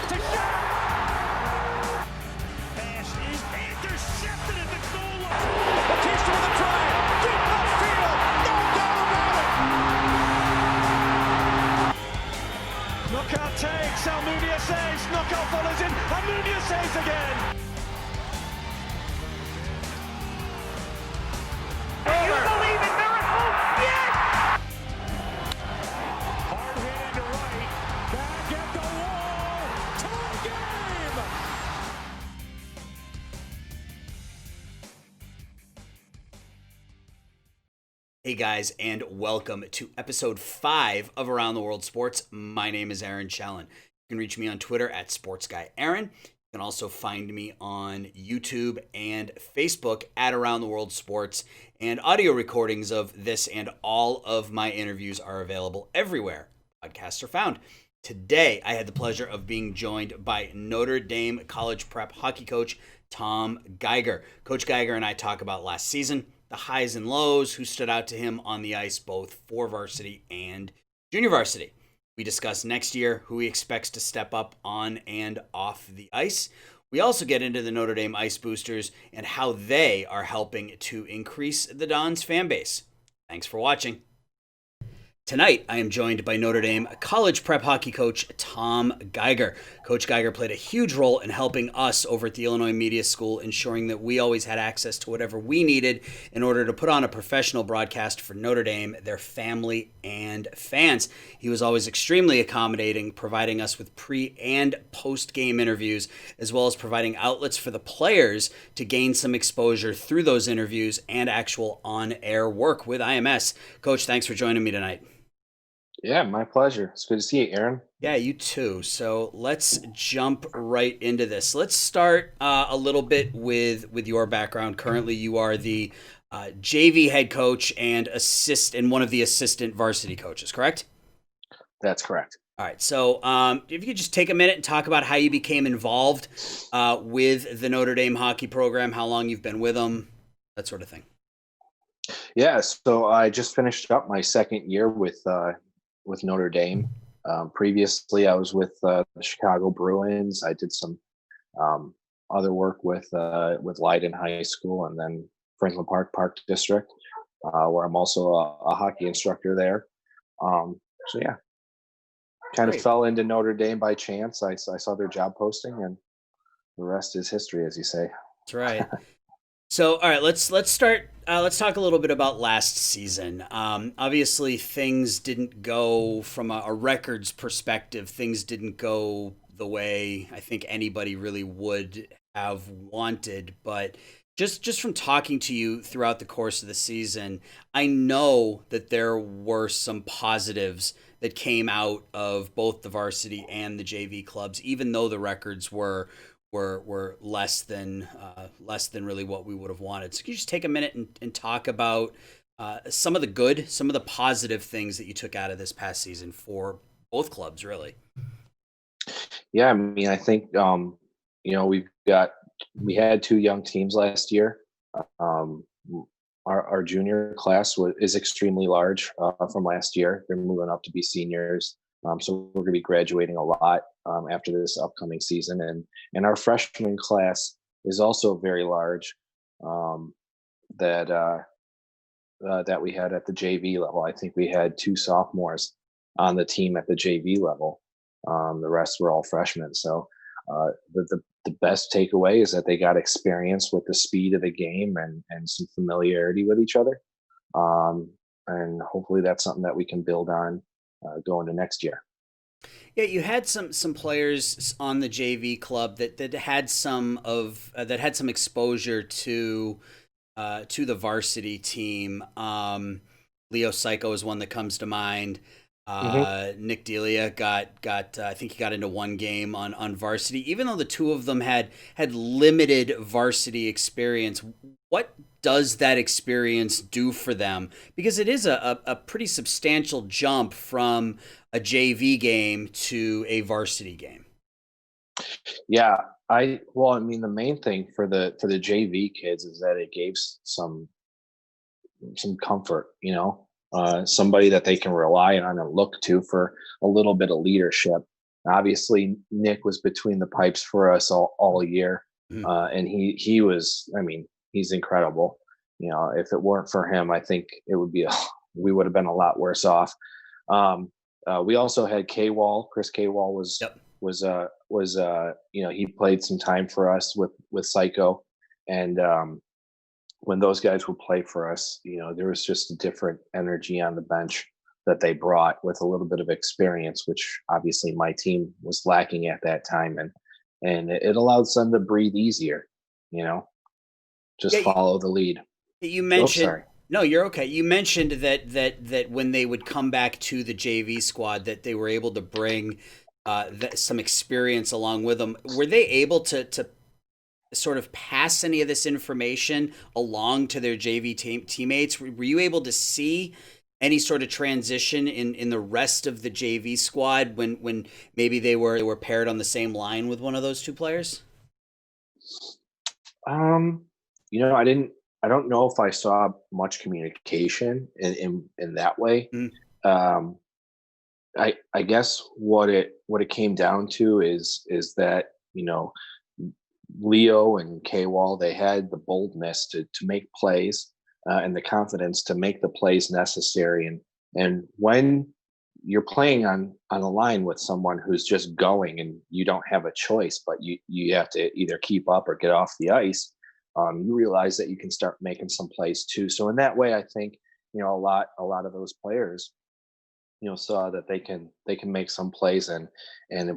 to shot. Pass is intercepted at the goal line. Batista with a try. Deep left field. No doubt about it. Knockout takes. Almunia saves. Knockout follows in. Almunia saves again. You believe in miracles? Yes! Hard hit into right. Back at the wall. Tie game! Hey guys, and welcome to episode 5 of Around the World Sports. My name is Aaron Challen. You can reach me on Twitter at SportsGuyAaron. You can also find me on YouTube and Facebook at Around the World Sports. And audio recordings of this and all of my interviews are available everywhere podcasts are found. Today, I had the pleasure of being joined by Notre Dame college prep hockey coach Tom Geiger. Coach Geiger and I talk about last season, the highs and lows, who stood out to him on the ice both for varsity and junior varsity. We discuss next year, who he expects to step up on and off the ice. We also get into the Notre Dame Ice Boosters and how they are helping to increase the Dons fan base. Thanks for watching. Tonight, I am joined by Notre Dame college prep hockey coach Tom Geiger. Coach Geiger played a huge role in helping us over at the Illinois Media School, ensuring that we always had access to whatever we needed in order to put on a professional broadcast for Notre Dame, their family, and fans. He was always extremely accommodating, providing us with pre- and post-game interviews, as well as providing outlets for the players to gain some exposure through those interviews and actual on-air work with IMS. Coach, thanks for joining me tonight. Yeah, my pleasure. It's good to see you, Aaron. Yeah, you too. So let's jump right into this. Let's start a little bit with your background. Currently, you are the JV head coach and one of the assistant varsity coaches, correct? That's correct. All right. So if you could just take a minute and talk about how you became involved with the Notre Dame hockey program, how long you've been with them, that sort of thing. Yeah, so I just finished up my second year with Notre Dame. Previously, I was with the Chicago Bruins. I did some other work with Leiden High School and then Franklin Park District, where I'm also a hockey instructor there. So yeah, kind of fell into Notre Dame by chance. I saw their job posting, and the rest is history, as you say. That's right. So, all right, let's start. Let's talk a little bit about last season. Obviously, things didn't go from a records perspective. Things didn't go the way I think anybody really would have wanted. But just from talking to you throughout the course of the season, I know that there were some positives that came out of both the varsity and the JV clubs, even though the records were less than really what we would have wanted. So can you just take a minute and talk about some of the good, some of the positive things that you took out of this past season for both clubs, really? Yeah, I mean, I think we had two young teams last year. Our junior class is extremely large from last year. They're moving up to be seniors. So we're going to be graduating a lot after this upcoming season, and our freshman class is also very large. That we had at the JV level. I think we had 2 sophomores on the team at the JV level. The rest were all freshmen. So the best takeaway is that they got experience with the speed of the game and some familiarity with each other. And hopefully that's something that we can build on going to next year. Yeah, you had some players on the JV club that had some exposure to the varsity team. Leo Psycho is one that comes to mind. Nick Delia got I think he got into one game on varsity, even though the two of them had limited varsity experience. What does that experience do for them? Because it is a pretty substantial jump from a JV game to a varsity game. Yeah, the main thing for the JV kids is that it gave some comfort, somebody that they can rely on and look to for a little bit of leadership. Obviously, Nick was between the pipes for us all year, Mhm. and he was. I mean, he's incredible. If it weren't for him, I think it would be we would have been a lot worse off. Um, we also had K Wall. Chris K Wall Yep. was he played some time for us with Psycho, and when those guys would play for us, there was just a different energy on the bench that they brought with a little bit of experience, which obviously my team was lacking at that time, and it allowed them to breathe easier, you know, just Yeah, follow the lead. you Oh, mentioned. sorry. No, you're okay. You mentioned that when they would come back to the JV squad, that they were able to bring some experience along with them. Were they able to sort of pass any of this information along to their JV teammates? Were you able to see any sort of transition in the rest of the JV squad when maybe they were paired on the same line with one of those two players? Um, I don't know if I saw much communication in that way. Mm, Um, I guess what it came down to is that Leo and K Wall, they had the boldness to make plays, and the confidence to make the plays necessary. And when you're playing on a line with someone who's just going and you don't have a choice, but you have to either keep up or get off the ice, you realize that you can start making some plays too. So in that way, I think a lot of those players saw that they can make some plays, and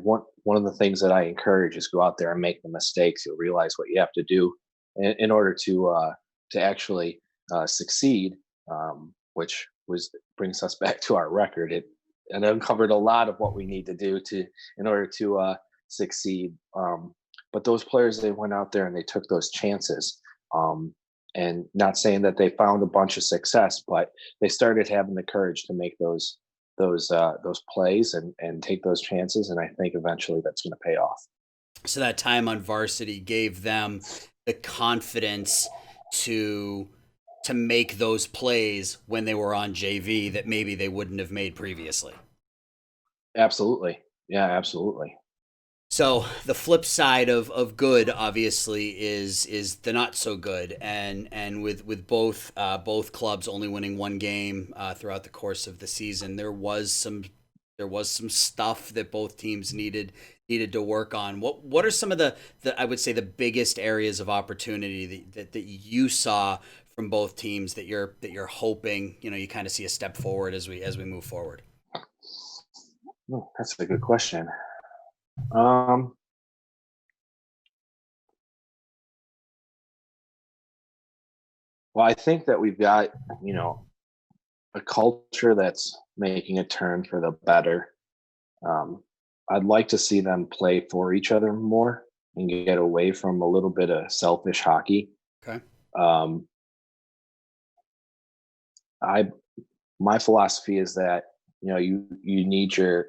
one of the things that I encourage is go out there and make the mistakes. You'll realize what you have to do in order to actually succeed, which was brings us back to our record. It and uncovered a lot of what we need to do to in order to succeed. But those players, they went out there and they took those chances. And not saying that they found a bunch of success, but they started having the courage to make those plays and take those chances, and I think eventually that's going to pay off. So that time on varsity gave them the confidence to to make those plays when they were on JV that maybe they wouldn't have made previously. Absolutely. Yeah, absolutely. So the flip side of good obviously is the not so good, and with both clubs only winning one game throughout the course of the season, there was some stuff that both teams needed to work on. What are some of the I would say the biggest areas of opportunity that you saw from both teams that you're hoping you kind of see a step forward as we move forward? Oh, that's a good question. Um, well, I think that we've got, you know, a culture that's making a turn for the better. Um, I'd like to see them play for each other more and get away from a little bit of selfish hockey. Okay. Um, I My philosophy is that you need your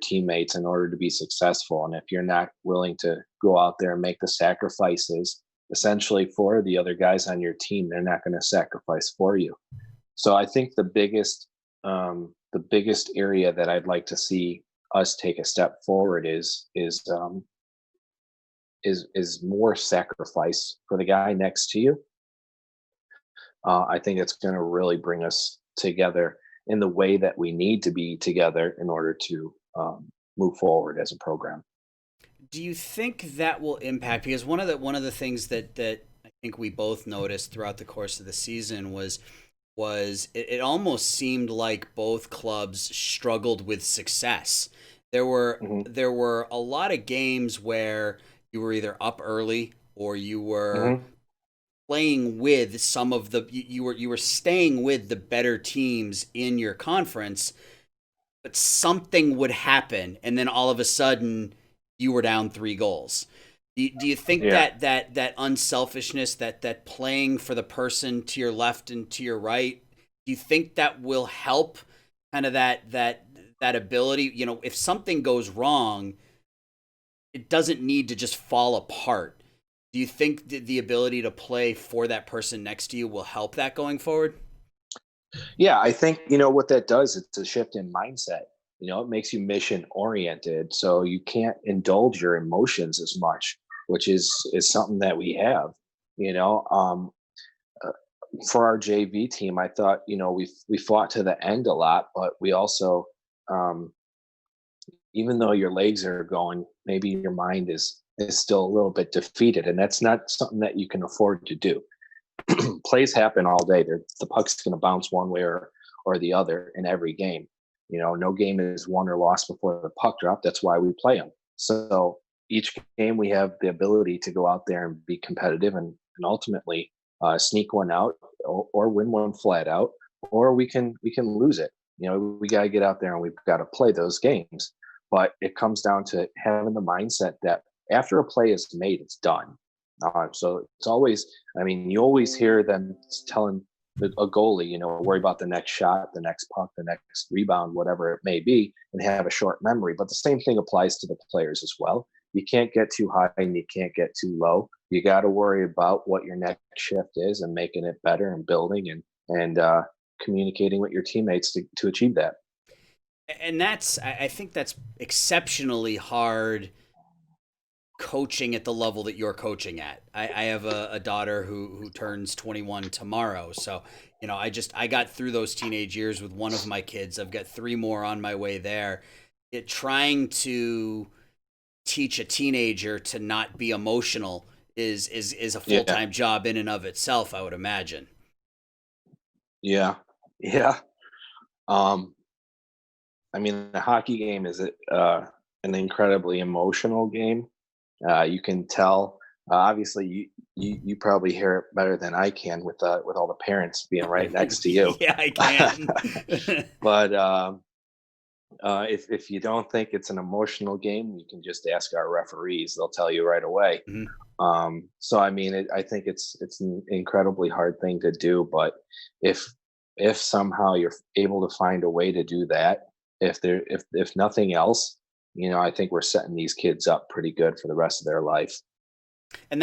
teammates in order to be successful, and if you're not willing to go out there and make the sacrifices essentially for the other guys on your team, they're not going to sacrifice for you. So I think the biggest area that I'd like to see us take a step forward is more sacrifice for the guy next to you. I think it's going to really bring us together in the way that we need to be together in order to move forward as a program. Do you think that will impact? Because one of the things that I think we both noticed throughout the course of the season was it almost seemed like both clubs struggled with success. There were Hmm. there were a lot of games where you were either up early or you were Hmm. playing with some of the you were staying with the better teams in your conference, but something would happen and then all of a sudden you were down 3 goals. Do you think Yeah. that unselfishness, that playing for the person to your left and to your right, do you think that will help kind of that ability? If something goes wrong, it doesn't need to just fall apart. Do you think the ability to play for that person next to you will help that going forward? Yeah, I think what that does. It's a shift in mindset. It makes you mission oriented, so you can't indulge your emotions as much, which is something that we have. You know, uh, for our JV team, I thought we fought to the end a lot, but we also, um, even though your legs are going, maybe your mind is still a little bit defeated, and that's not something that you can afford to do. Plays happen all day. The puck's going to bounce one way or the other in every game. No game is won or lost before the puck drop. That's why we play them. So each game we have the ability to go out there and be competitive and ultimately sneak one out or win one flat out, or we can lose it. We got to get out there and we've got to play those games. But it comes down to having the mindset that after a play is made, it's done. So it's always, I mean, you always hear them telling a goalie, worry about the next shot, the next puck, the next rebound, whatever it may be, and have a short memory. But the same thing applies to the players as well. You can't get too high and you can't get too low. You got to worry about what your next shift is and making it better and building and communicating with your teammates to achieve that. And I think that's exceptionally hard coaching at the level that you're coaching at. I have a daughter who turns 21 tomorrow. So, I got through those teenage years with one of my kids. I've got three more on my way there. Trying to teach a teenager to not be emotional is a full-time job in and of itself, I would imagine. Yeah. Yeah. I mean, the hockey game is an incredibly emotional game. You can tell. Obviously, you probably hear it better than I can with all the parents being right next to you. Yeah, I can. But if you don't think it's an emotional game, you can just ask our referees; they'll tell you right away. So I mean, I think it's an incredibly hard thing to do. But if somehow you're able to find a way to do that, if nothing else, I think we're setting these kids up pretty good for the rest of their life. And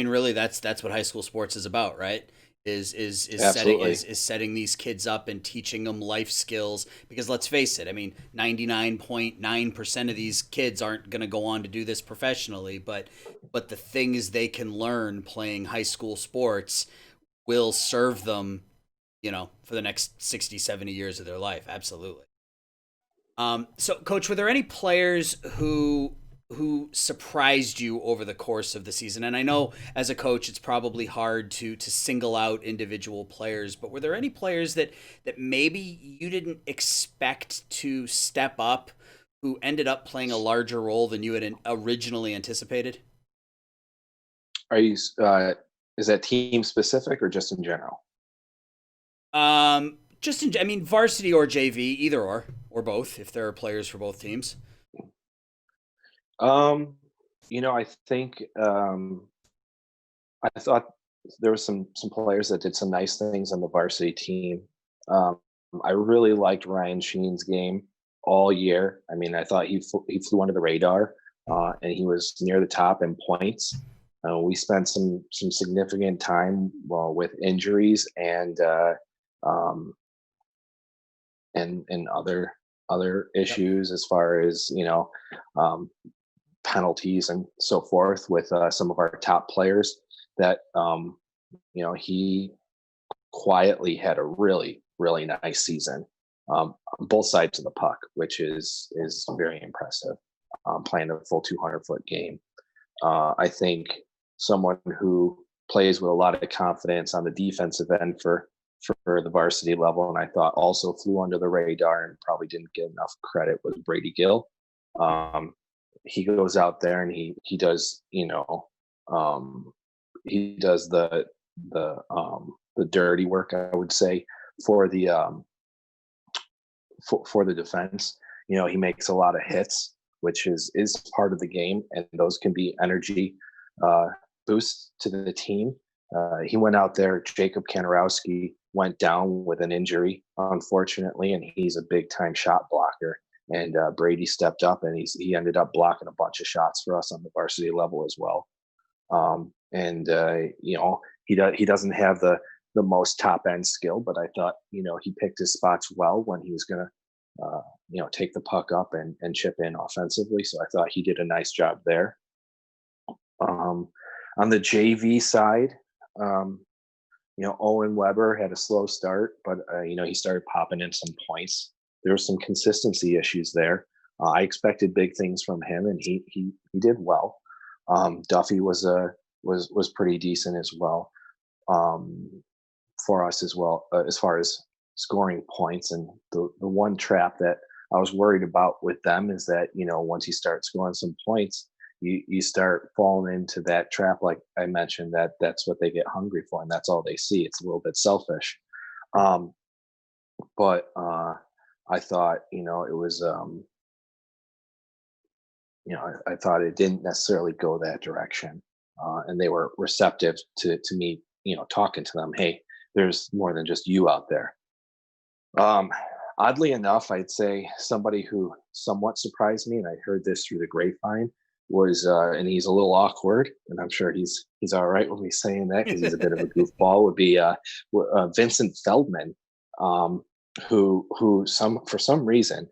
really that's what high school sports is about, right? Is Absolutely. setting these kids up and teaching them life skills, because let's face it, 99.9% of these kids aren't going to go on to do this professionally, but the things they can learn playing high school sports will serve them, for the next 60, 70 years of their life. Absolutely. So, Coach, were there any players who surprised you over the course of the season? And I know as a coach, it's probably hard to single out individual players, but were there any players that maybe you didn't expect to step up, who ended up playing a larger role than you had originally anticipated? Are you? Is that team specific or just in general? Varsity or JV, either or both, if there are players for both teams. I think I thought there were some players that did some nice things on the varsity team. Um, I really liked Ryan Sheen's game all year. I mean, I thought he flew under the radar, and he was near the top in points. We spent some significant time with injuries um, and other issues as far as um, penalties and so forth with some of our top players that he quietly had a really nice season on both sides of the puck, which is very impressive, playing a full 200-foot game. I think someone who plays with a lot of confidence on the defensive end for the varsity level, and I thought also flew under the radar and probably didn't get enough credit, was Brady Gill. He goes out there and he does he does the dirty work, I would say, for the for the defense. He makes a lot of hits, which is part of the game, and those can be energy boosts to the team. He went out there. Jacob Kanarowski went down with an injury, unfortunately, and he's a big time shot blocker. And Brady stepped up, and he ended up blocking a bunch of shots for us on the varsity level as well. He doesn't have the most top end skill, but I thought he picked his spots well when he was going to take the puck up and chip in offensively. So I thought he did a nice job there. On the JV side, Owen Weber had a slow start, but he started popping in some points. There were some consistency issues there. I expected big things from him, and he did well. Duffy was pretty decent as well for us as well, as far as scoring points. And the one trap that I was worried about with them is that once you start scoring some points, you start falling into that trap, like I mentioned, that's what they get hungry for, and that's all they see. It's a little bit selfish. But I thought, it was, I thought it didn't necessarily go that direction. And they were receptive to me, talking to them. Hey, there's more than just you out there. Oddly enough, I'd say somebody who somewhat surprised me, and I heard this through the grapevine, was and he's a little awkward, and I'm sure he's all right with me saying that because he's a bit of a goofball, would be Vincent Feldman, who for some reason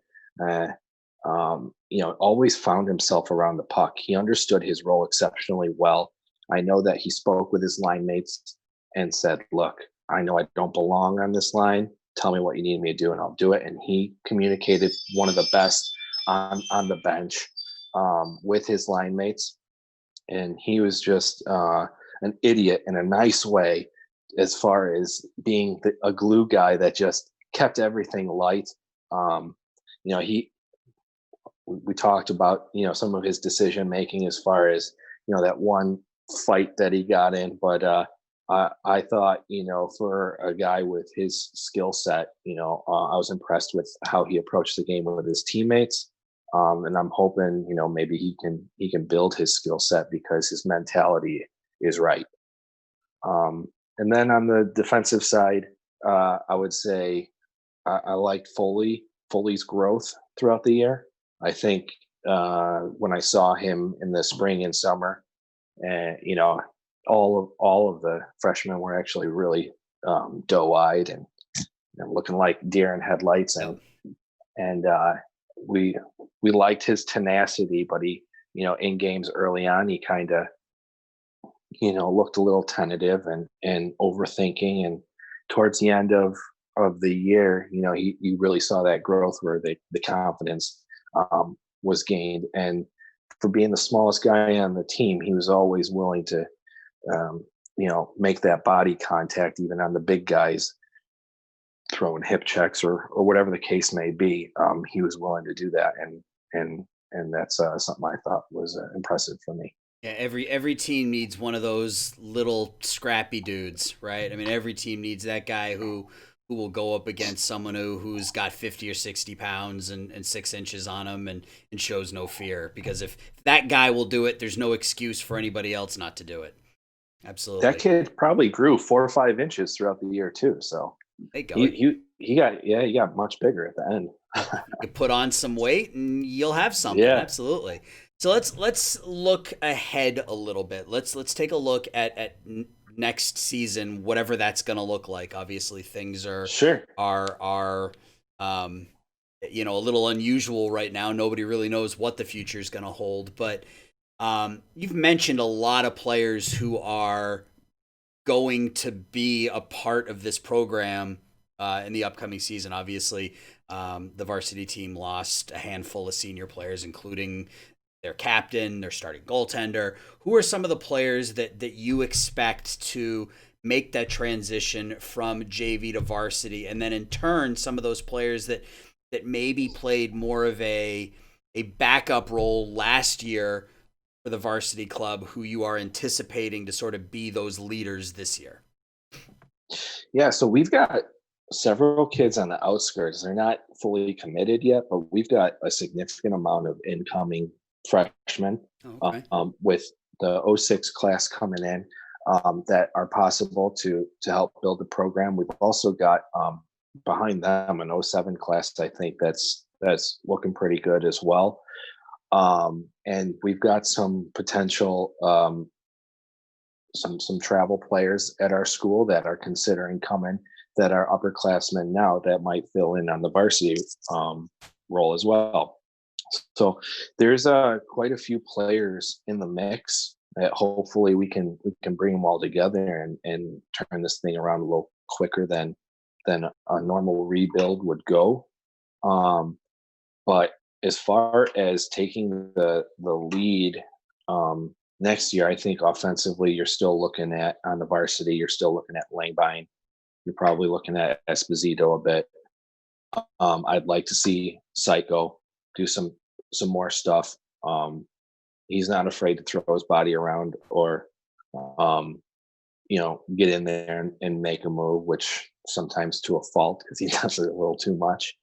always found himself around the puck. He understood his role exceptionally well. I know that he spoke with his line mates and said, look, I know I don't belong on this line. Tell me what you need me to do and I'll do it. And he communicated one of the best on the bench with his line mates. And he was just an idiot in a nice way, as far as being a glue guy that just kept everything light. We talked about, some of his decision making as far as, that one fight that he got in. But I thought, for a guy with his skill set, I was impressed with how he approached the game with his teammates. And I'm hoping, maybe he can build his skill set because his mentality is right. And then on the defensive side, I would say I liked Foley's growth throughout the year. I think when I saw him in the spring and summer, and all of the freshmen were actually really doe-eyed and looking like deer in headlights, and we liked his tenacity, but he in games early on he kind of looked a little tentative and overthinking, and towards the end of the year you really saw that growth where the confidence was gained. And for being the smallest guy on the team, he was always willing to make that body contact even on the big guys, throwing hip checks or whatever the case may be. He was willing to do that, and that's something I thought was impressive for me. Yeah, every team needs one of those little scrappy dudes, right? I mean, every team needs that guy who will go up against someone who's got 50 or 60 pounds and 6 inches on him and shows no fear. Because if that guy will do it, there's no excuse for anybody else not to do it. Absolutely. That kid probably grew 4 or 5 inches throughout the year too. So he got much bigger at the end. You put on some weight and you'll have something. Yeah. Absolutely. So let's look ahead a little bit. Let's take a look at next season, whatever that's going to look like. Obviously, things are a little unusual right now. Nobody really knows what the future is going to hold. But you've mentioned a lot of players who are going to be a part of this program in the upcoming season. Obviously, the varsity team lost a handful of senior players, including their captain, their starting goaltender. Who are some of the players that you expect to make that transition from JV to varsity? And then in turn, some of those players that maybe played more of a backup role last year for the varsity club, who you are anticipating to sort of be those leaders this year? Yeah, so we've got several kids on the outskirts. They're not fully committed yet, but we've got a significant amount of incoming freshmen with the 06 class coming in that are possible to help build the program. We've also got behind them an 07 class, I think that's looking pretty good as well. And we've got some potential some travel players at our school that are considering coming that are upperclassmen now that might fill in on the varsity role as well. So there's quite a few players in the mix that hopefully we can bring them all together and turn this thing around a little quicker than a normal rebuild would go. But as far as taking the lead next year, I think offensively you're still looking at on the varsity. You're still looking at Langbine. You're probably looking at Esposito a bit. I'd like to see Psycho do some more stuff. He's not afraid to throw his body around or get in there and make a move, which sometimes to a fault because he does it a little too much.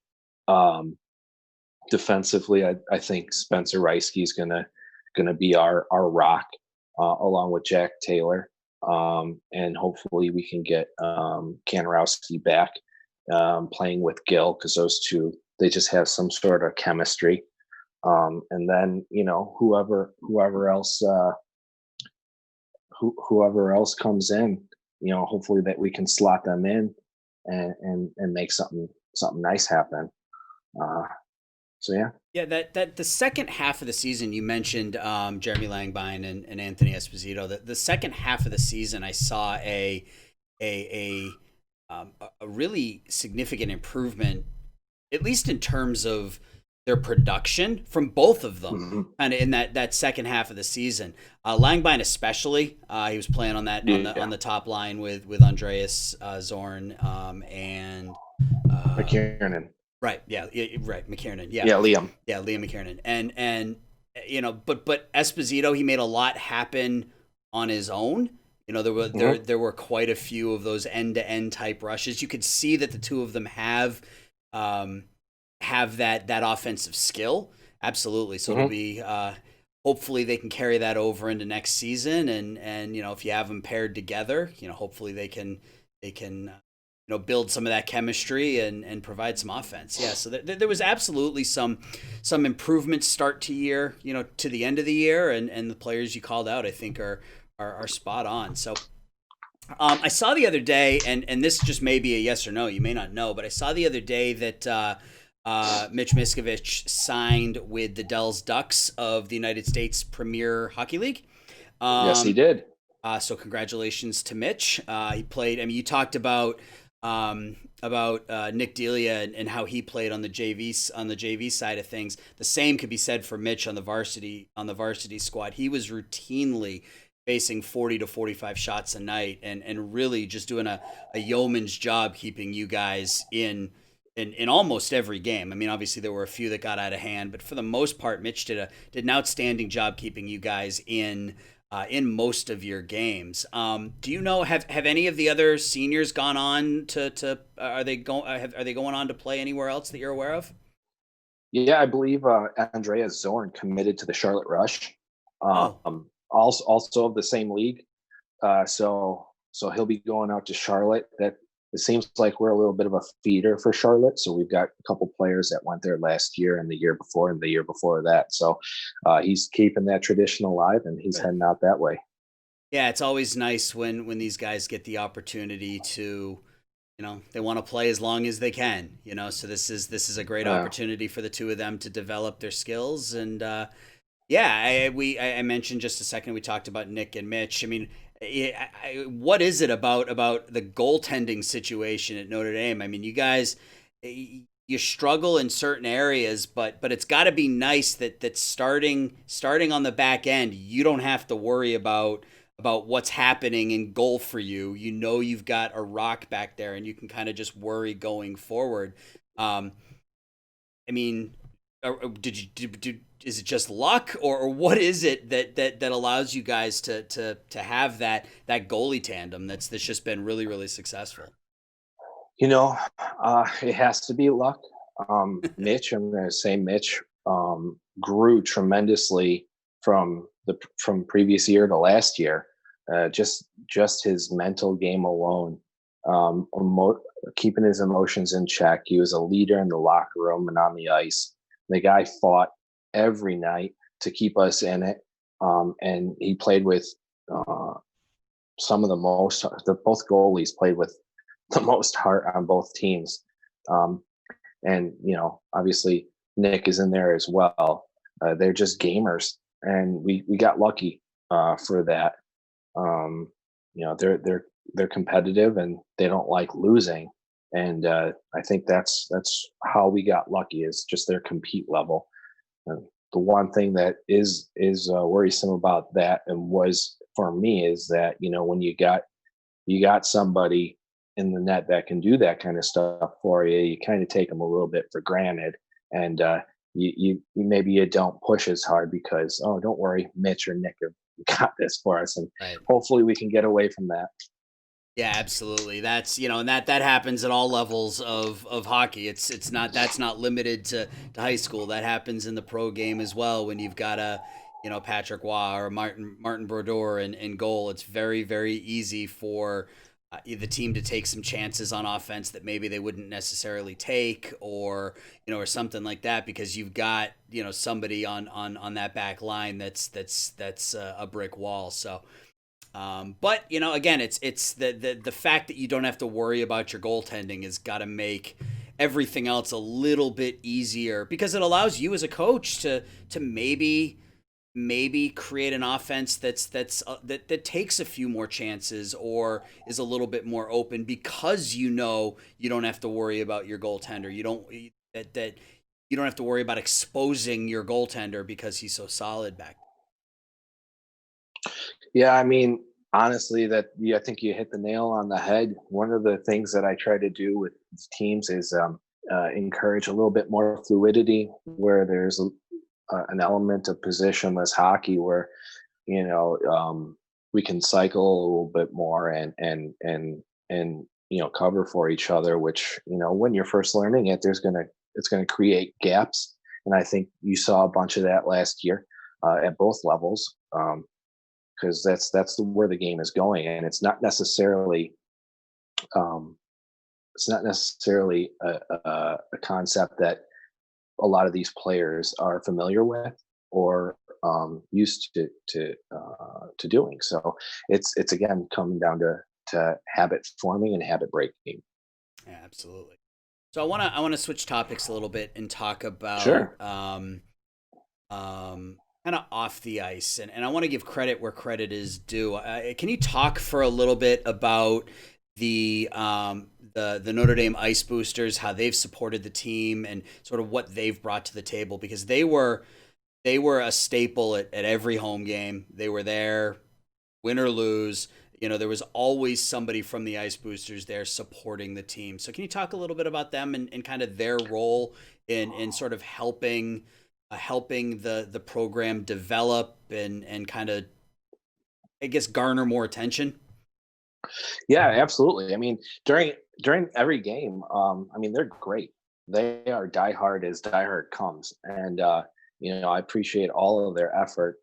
Defensively, I think Spencer Reisky is gonna be our rock, along with Jack Taylor, and hopefully we can get Kanarowski back playing with Gill, because those two, they just have some sort of chemistry. And then whoever else comes in, hopefully that we can slot them in and make something nice happen. So yeah. Yeah, that the second half of the season, you mentioned Jeremy Langbine and Anthony Esposito. The second half of the season, I saw a really significant improvement, at least in terms of their production from both of them, kind of in that second half of the season. Langbine especially, he was playing on the top line with Andreas Zorn and McKiernan. Right. Yeah. Right. McKiernan. Yeah. Yeah. Liam. Yeah. Liam McKiernan. And but Esposito, he made a lot happen on his own. There were quite a few of those end to end type rushes. You could see that the two of them have that offensive skill. Absolutely. So it'll be hopefully they can carry that over into next season. And if you have them paired together, hopefully they can build some of that chemistry and provide some offense. Yeah, so there was absolutely some improvements start to year, to the end of the year, and the players you called out, I think, are spot on. So I saw the other day, and this just may be a yes or no, you may not know, but I saw the other day that Mitch Miskovich signed with the Dells Ducks of the United States Premier Hockey League. Yes, he did. So congratulations to Mitch. He played. I mean, you talked about Nick Delia and how he played on the JV side of things. The same could be said for Mitch on the varsity squad. He was routinely facing 40 to 45 shots a night and really just doing a yeoman's job keeping you guys in almost every game. I mean, obviously there were a few that got out of hand, but for the most part, Mitch did an outstanding job keeping you guys in most of your games. Do you know, have any of the other seniors gone on to are they going on to play anywhere else that you're aware of? Yeah, I believe Andreas Zorn committed to the Charlotte Rush. Also of the same league. So he'll be going out to Charlotte. That it seems like we're a little bit of a feeder for Charlotte. So we've got a couple players that went there last year and the year before and the year before that. So he's keeping that tradition alive and he's heading out that way. Yeah, it's always nice when these guys get the opportunity to, they want to play as long as they can, so this is a great opportunity for the two of them to develop their skills. And I mentioned just a second, we talked about Nick and Mitch. I mean, what is it about the goaltending situation at Notre Dame? I mean, you guys, you struggle in certain areas, but it's got to be nice that starting on the back end, you don't have to worry about what's happening in goal for you. You've got a rock back there, and you can kind of just worry going forward. I mean, is it just luck, or what is it that allows you guys to have that goalie tandem that's just been really, really successful? It has to be luck. Mitch, I'm going to say Mitch grew tremendously from previous year to last year. Just his mental game alone, keeping his emotions in check. He was a leader in the locker room and on the ice. The guy fought every night to keep us in it. And he played with some of both goalies played with the most heart on both teams. Um, and obviously Nick is in there as well. They're just gamers, and we got lucky for that. Um, they're competitive and they don't like losing, and I think that's how we got lucky, is just their compete level. The one thing that is worrisome about that, and was for me, is that when you got somebody in the net that can do that kind of stuff for you, you kind of take them a little bit for granted, and you maybe you don't push as hard because, oh, don't worry, Mitch or Nick have got this for us, and Right. hopefully we can get away from that. Yeah, absolutely. That's and that happens at all levels of hockey. That's not limited to high school. That happens in the pro game as well when you've got a Patrick Waugh or Martin Brodeur in goal. It's very, very easy for the team to take some chances on offense that maybe they wouldn't necessarily take, or or something like that, because you've got somebody on that back line that's a brick wall. So but again, it's the fact that you don't have to worry about your goaltending has got to make everything else a little bit easier, because it allows you as a coach to maybe create an offense that takes a few more chances, or is a little bit more open, because you don't have to worry about your goaltender. That you don't have to worry about exposing your goaltender because he's so solid back. Yeah, I mean, honestly, I think you hit the nail on the head. One of the things that I try to do with teams is encourage a little bit more fluidity, where there's an element of positionless hockey, where we can cycle a little bit more, and cover for each other. Which when you're first learning it, it's gonna create gaps, and I think you saw a bunch of that last year at both levels. Because that's where the game is going, and um, it's not necessarily a concept that a lot of these players are familiar with, or used to doing. So it's again coming down to habit forming and habit breaking. Yeah, absolutely. So I want to switch topics a little bit and talk about Sure. kind of off the ice, and I want to give credit where credit is due. Can you talk for a little bit about the Notre Dame Ice Boosters, how they've supported the team, and sort of what they've brought to the table? Because they were a staple at every home game. They were there, win or lose. There was always somebody from the Ice Boosters there supporting the team. So can you talk a little bit about them, and kind of their role in sort of helping the program develop, and kind of, I guess, garner more attention? Yeah, absolutely. I mean, during every game, I mean, they're great. They are diehard as diehard comes, and I appreciate all of their effort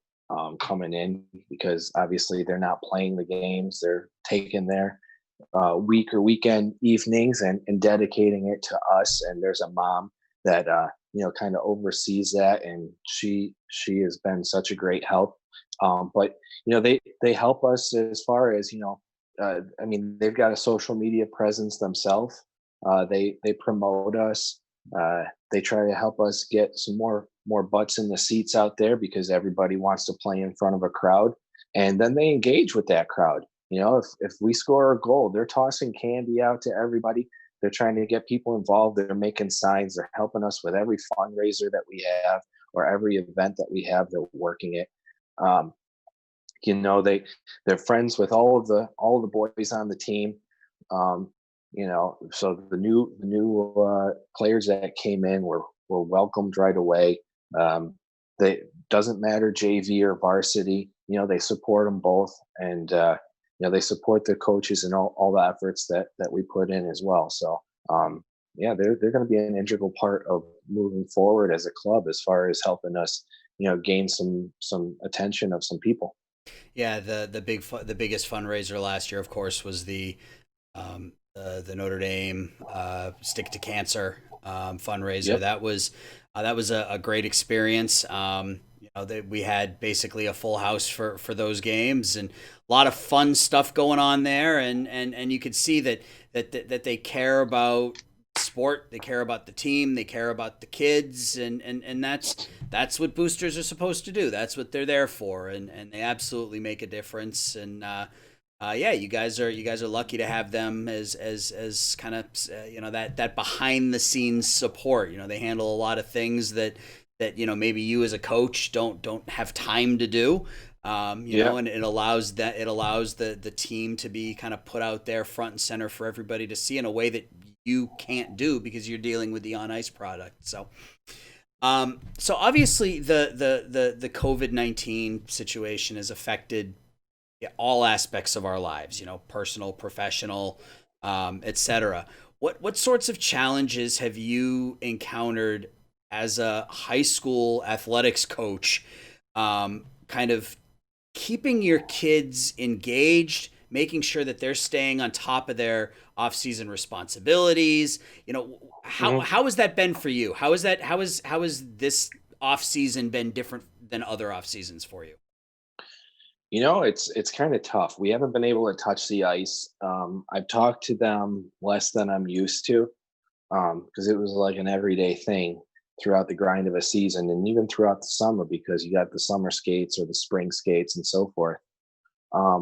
coming in, because obviously they're not playing the games; they're taking their week or weekend evenings and dedicating it to us. And there's a mom that kind of oversees that, and she has been such a great help. But they help us as far as I mean, they've got a social media presence themselves. They promote us. They try to help us get some more butts in the seats out there, because everybody wants to play in front of a crowd, and then they engage with that crowd. If we score a goal, they're tossing candy out to everybody. They're trying to get people involved. They're making signs. They're helping us with every fundraiser that we have, or every event that we have. They're working it. Um, they're friends with all of the boys on the team. So the new players that came in were welcomed right away. They doesn't matter JV or varsity. They support them both, and they support the coaches and all the efforts that we put in as well. So yeah, they're going to be an integral part of moving forward as a club, as far as helping us gain some attention of some people. Yeah, the biggest fundraiser last year, of course, was the Notre Dame Stick to Cancer fundraiser. Yep. That was a great experience. we had basically a full house for those games, and a lot of fun stuff going on there, and you could see that they care about sport, they care about the team, they care about the kids, and that's what boosters are supposed to do. That's what they're there for, and they absolutely make a difference. And yeah, you guys are lucky to have them as kind of that behind the scenes support. They handle a lot of things that maybe you as a coach don't have time to do. And it allows the team to be kind of put out there front and center for everybody to see in a way that you can't do because you're dealing with the on ice product. So obviously the COVID-19 situation has affected all aspects of our lives, personal, professional, etc. What sorts of challenges have you encountered as a high school athletics coach, kind of keeping your kids engaged, making sure that they're staying on top of their off-season responsibilities? How has that been for you? How is this off-season been different than other off-seasons for you? It's kind of tough. We haven't been able to touch the ice. I've talked to them less than I'm used to, because it was like an everyday thing throughout the grind of a season, and even throughout the summer, because you got the summer skates or the spring skates and so forth.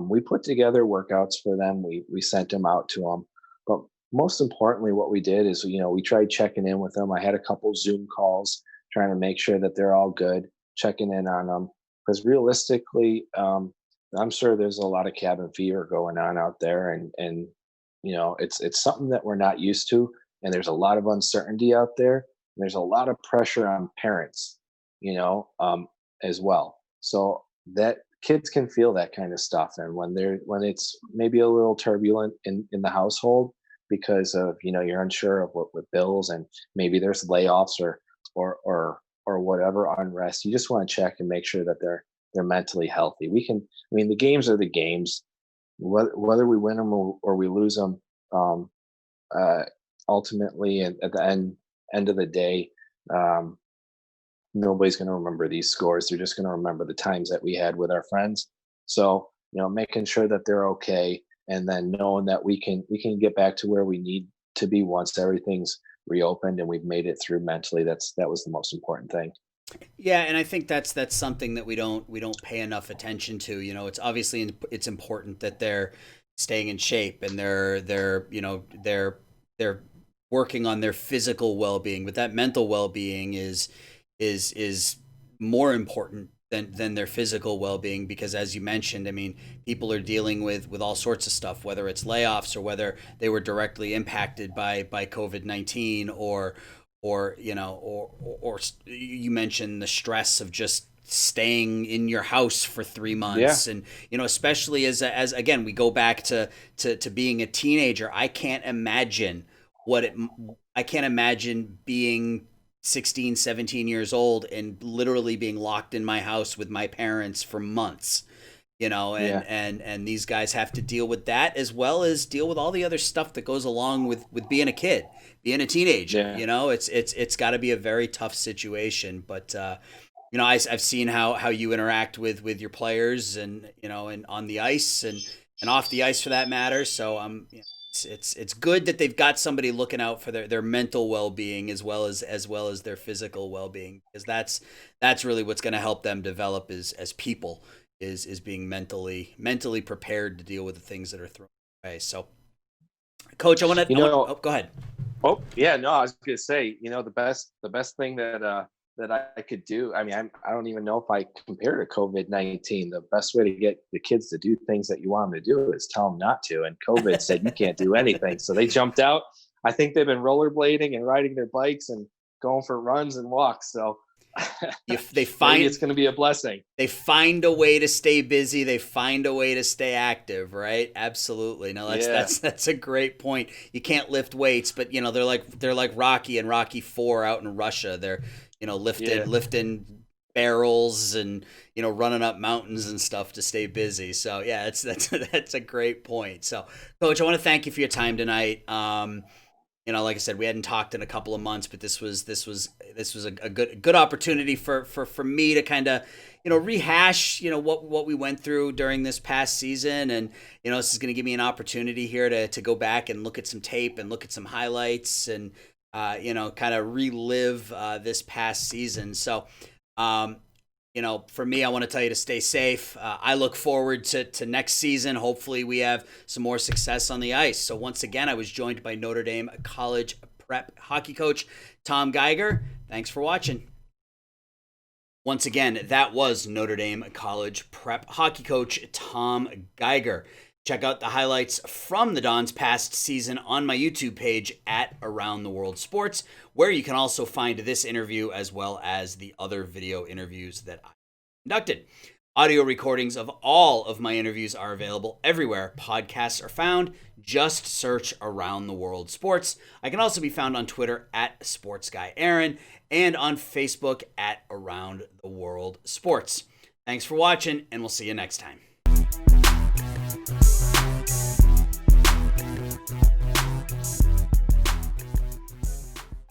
We put together workouts for them. We sent them out to them, but most importantly, what we did is we tried checking in with them. I had a couple Zoom calls trying to make sure that they're all good, checking in on them, because realistically, I'm sure there's a lot of cabin fever going on out there, and it's something that we're not used to, and there's a lot of uncertainty out there. And there's a lot of pressure on parents, as well. So that kids can feel that kind of stuff, and when it's maybe a little turbulent in the household because of you're unsure of what with bills, and maybe there's layoffs or whatever unrest, you just want to check and make sure that they're mentally healthy. The games are the games, whether we win them or we lose them. Ultimately, at the end of the day, nobody's going to remember these scores. They're just going to remember the times that we had with our friends. So making sure that they're okay, and then knowing that we can get back to where we need to be once everything's reopened and we've made it through mentally. That was the most important thing. Yeah, and I think that's something that we don't pay enough attention to. It's obviously it's important that they're staying in shape, and they're working on their physical well-being, but that mental well-being is more important than their physical well-being, because as you mentioned, people are dealing with all sorts of stuff, whether it's layoffs or whether they were directly impacted by COVID-19, or you mentioned the stress of just staying in your house for 3 months. Yeah. And especially as again, we go back to being a teenager. I can't imagine being 16, 17 years old and literally being locked in my house with my parents for months. And these guys have to deal with that, as well as deal with all the other stuff that goes along with being a kid, being a teenager. Yeah. It's got to be a very tough situation. But I've seen how you interact with your players, and and on the ice and off the ice for that matter. So it's good that they've got somebody looking out for their mental well-being as well as their physical well-being, because that's really what's going to help them develop as people, is being mentally prepared to deal with the things that are thrown away. So, Coach, go ahead. Oh yeah, no, I was gonna say, the best thing that I could do. I don't even know if I compare to COVID-19. The best way to get the kids to do things that you want them to do is tell them not to. And COVID said you can't do anything, so they jumped out. I think they've been rollerblading and riding their bikes and going for runs and walks. So they find maybe it's going to be a blessing. They find a way to stay busy. They find a way to stay active, right? Absolutely. No, that's a great point. You can't lift weights, but they're like Rocky and Rocky 4 out in Russia. They're lifting barrels and running up mountains and stuff to stay busy. So yeah, that's a great point. So, Coach, I want to thank you for your time tonight. like I said, we hadn't talked in a couple of months, but this was a good opportunity for me to kind of, rehash, what we went through during this past season. And, this is going to give me an opportunity here to go back and look at some tape and look at some highlights and, kind of relive this past season. So, for me, I want to tell you to stay safe. I look forward to next season. Hopefully we have some more success on the ice. So once again, I was joined by Notre Dame college prep hockey coach, Tom Geiger. Thanks for watching. Once again, that was Notre Dame college prep hockey coach, Tom Geiger. Check out the highlights from the Dons past season on my YouTube page at Around the World Sports, where you can also find this interview as well as the other video interviews that I conducted. Audio recordings of all of my interviews are available everywhere podcasts are found. Just search Around the World Sports. I can also be found on Twitter at SportsGuyAaron and on Facebook at Around the World Sports. Thanks for watching, and we'll see you next time.